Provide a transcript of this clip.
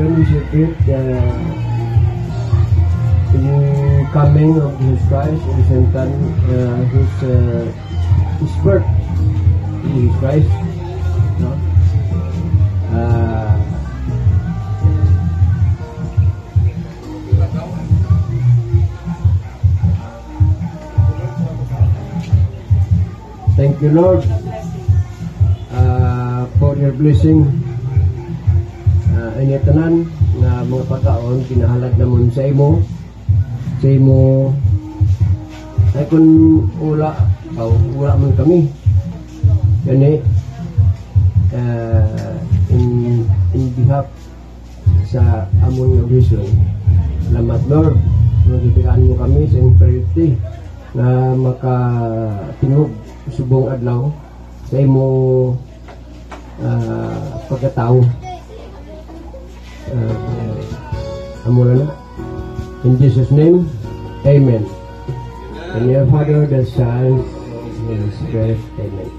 celebration we celebrate the coming of Jesus Christ and the same time his birth, Jesus Christ. No? Thank you, Lord, for your blessing. Ini tanan na mga pagkaon kinahalad namon sa imo ay kung wala man kami gani in behalf sa among vision. Salamat, Lord, magibigyan mo kami sa priority na makatingog subong adlaw sa imo pagkatao. Amuna na. In Jesus' name, Amen. And your Father, the Son, and the Spirit, Amen.